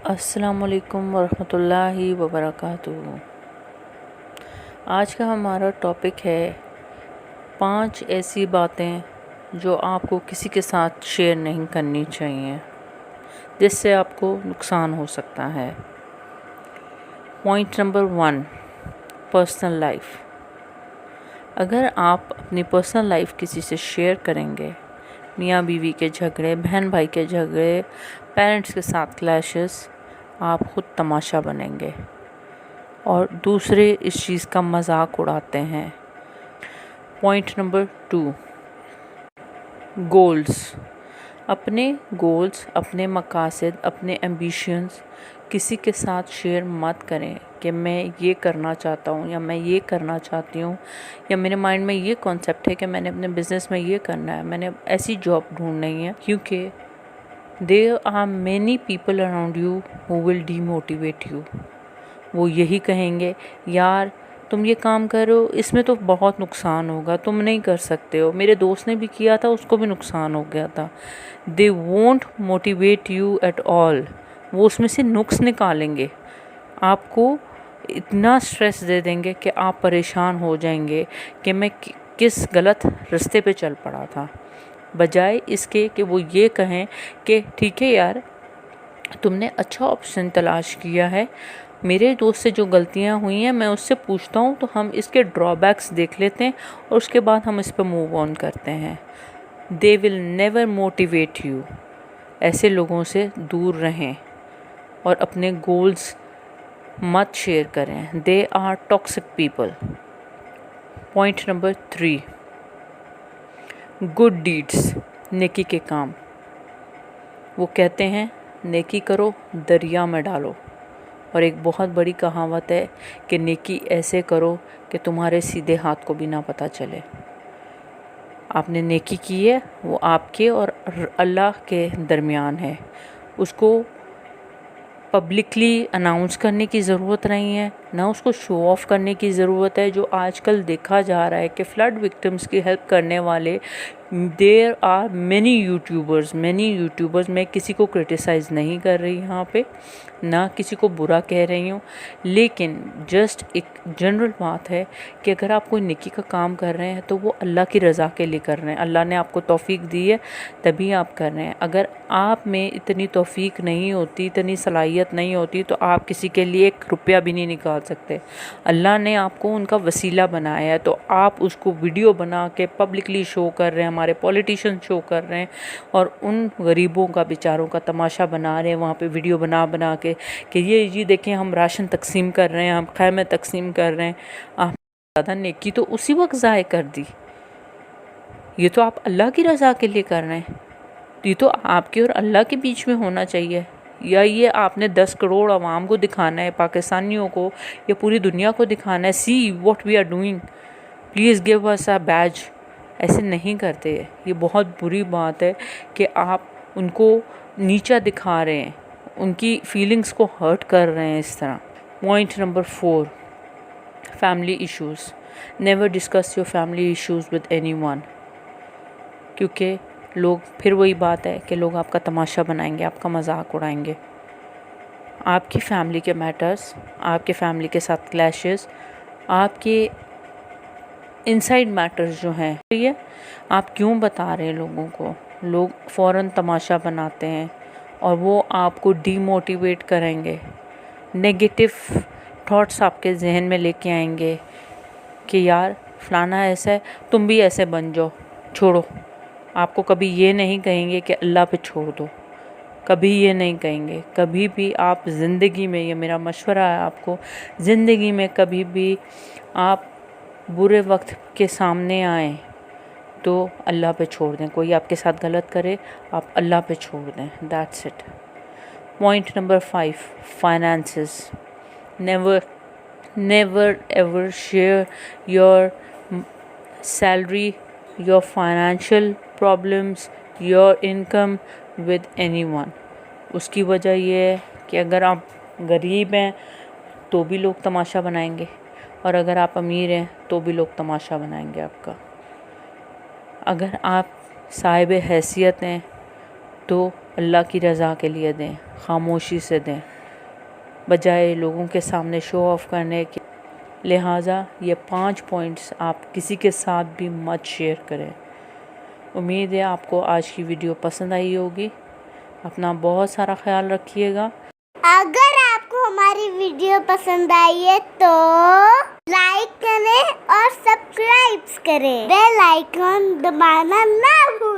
السلام علیکم ورحمۃ اللہ وبرکاتہ۔ آج کا ہمارا ٹاپک ہے 5 ایسی باتیں جو آپ کو کسی کے ساتھ شیئر نہیں کرنی چاہیے، جس سے آپ کو نقصان ہو سکتا ہے۔ Point number 1، personal life. اگر آپ اپنی پرسنل لائف کسی سے شیئر کریں گے، میاں بیوی کے جھگڑے، بہن بھائی کے جھگڑے، پیرنٹس کے ساتھ کلیشز، آپ خود تماشا بنیں گے اور دوسرے اس چیز کا مذاق اڑاتے ہیں۔ Point number 2، goals. اپنے گولز، اپنے مقاصد، اپنے ایمبیشنز کسی کے ساتھ شیئر مت کریں کہ میں یہ کرنا چاہتا ہوں یا میں یہ کرنا چاہتی ہوں یا میرے مائنڈ میں یہ کانسیپٹ ہے کہ میں نے اپنے بزنس میں یہ کرنا ہے، میں نے ایسی جاب ڈھونڈنی ہے، کیونکہ there are many people around you who will demotivate you۔ وہ یہی کہیں گے، یار تم یہ کام کرو، اس میں تو بہت نقصان ہوگا، تم نہیں کر سکتے ہو، میرے دوست نے بھی کیا تھا، اس کو بھی نقصان ہو گیا تھا۔ they won't motivate you at all۔ وہ اس میں سے نقص نکالیں گے، آپ کو اتنا سٹریس دے دیں گے کہ آپ پریشان ہو جائیں گے کہ میں کس غلط رستے پہ چل پڑا تھا، بجائے اس کے کہ وہ یہ کہیں کہ ٹھیک ہے یار، تم نے اچھا آپشن تلاش کیا ہے، میرے دوست سے جو غلطیاں ہوئی ہیں میں اس سے پوچھتا ہوں تو ہم اس کے ڈرا بیکس دیکھ لیتے ہیں اور اس کے بعد ہم اس پہ موو آن کرتے ہیں۔ they will never motivate you۔ ایسے لوگوں سے دور رہیں اور اپنے گولز مت شیئر کریں۔ they are toxic people۔ Point number 3، good deeds, نیکی کے کام۔ وہ کہتے ہیں نیکی کرو دریا میں ڈالو، اور ایک بہت بڑی کہاوت ہے کہ نیکی ایسے کرو کہ تمہارے سیدھے ہاتھ کو بھی نہ پتہ چلے۔ آپ نے نیکی کی ہے، وہ آپ کے اور اللہ کے درمیان ہے، اس کو پبلکلی اناؤنس کرنے کی ضرورت نہیں ہے، نہ اس کو شو آف کرنے کی ضرورت ہے۔ جو آج کل دیکھا جا رہا ہے کہ فلڈ وکٹمز کی ہیلپ کرنے والے دیر آر مینی یوٹیوبرز، میں کسی کو کرٹیسائز نہیں کر رہی یہاں پہ، نہ کسی کو برا کہہ رہی ہوں، لیکن جسٹ ایک جنرل بات ہے کہ اگر آپ کوئی نیکی کا کام کر رہے ہیں تو وہ اللہ کی رضا کے لیے کر رہے ہیں، اللہ نے آپ کو توفیق دی ہے تبھی آپ کر رہے ہیں۔ اگر آپ میں اتنی توفیق نہیں ہوتی، اتنی صلاحیت نہیں ہوتی، تو آپ کسی کے لیے 1 روپیہ بھی نہیں نکال سکتے۔ اللہ نے آپ کو ان کا وسیلہ بنایا ہے، تو آپ اس کو ویڈیو بنا کے پبلکلی شو کر رہے ہیں، ہمارے پولیٹیشین شو کر رہے ہیں اور ان غریبوں کا بیچاروں کا تماشا بنا رہے ہیں وہاں پہ ویڈیو بنا کے کہ یہ دیکھیں ہم راشن تقسیم کر رہے ہیں، ہم خیمے تقسیم کر رہے ہیں۔ آپ زیادہ نیکی تو اسی وقت ضائع کر دی، یہ تو آپ اللہ کی رضا کے لیے کر رہے ہیں، یہ تو آپ کے اور اللہ کے بیچ میں ہونا چاہیے، یا یہ آپ نے 10 کروڑ عوام کو دکھانا ہے، پاکستانیوں کو یا پوری دنیا کو دکھانا ہے، see what we are doing, please give us a badge. ایسے نہیں کرتے، یہ بہت بری بات ہے کہ آپ ان کو نیچا دکھا رہے ہیں، ان کی فیلنگز کو ہرٹ کر رہے ہیں اس طرح۔ Point number 4، family issues. Never discuss your family issues with any one, کیونکہ لوگ، پھر وہی بات ہے کہ لوگ آپ کا تماشا بنائیں گے، آپ کا مذاق اڑائیں گے۔ آپ کی فیملی کے میٹرز، آپ کے فیملی کے ساتھ کلیشز، آپ کے انسائیڈ میٹرز جو ہیں، یہ آپ کیوں بتا رہے ہیں لوگوں کو؟ لوگ فوراً تماشا بناتے ہیں اور وہ آپ کو ڈی موٹیویٹ کریں گے، نیگیٹو تھاٹس آپ کے ذہن میں لے کے آئیں گے کہ یار فلانا ایسا ہے، تم بھی ایسے بن جاؤ، چھوڑو۔ آپ کو کبھی یہ نہیں کہیں گے کہ اللہ پہ چھوڑ دو، کبھی یہ نہیں کہیں گے۔ کبھی بھی آپ زندگی میں، یہ میرا مشورہ ہے آپ کو، زندگی میں کبھی بھی آپ برے وقت کے سامنے آئیں تو اللہ پہ چھوڑ دیں۔ کوئی آپ کے ساتھ غلط کرے، آپ اللہ پہ چھوڑ دیں، that's it. Point number 5، finances. Never ever share your salary, your financial problems, your income with anyone. اس کی وجہ یہ ہے کہ اگر آپ غریب ہیں تو بھی لوگ تماشا بنائیں گے، اور اگر آپ امیر ہیں تو بھی لوگ تماشا بنائیں گے آپ کا۔ اگر آپ صاحب حیثیت ہیں تو اللہ کی رضا کے لیے دیں، خاموشی سے دیں۔ بجائے لوگوں کے سامنے شو آف کرنے کے۔ لہٰذا یہ 5 پوائنٹس آپ کسی کے ساتھ بھی مت شیئر کریں۔ امید ہے آپ کو آج کی ویڈیو پسند آئی ہوگی۔ اپنا بہت سارا خیال رکھیے گا۔ اگر آپ کو ہماری ویڈیو پسند آئی ہے تو لائک کریں اور سبسکرائب کریں، بیل آئیکن دبانا نہ بھولیں۔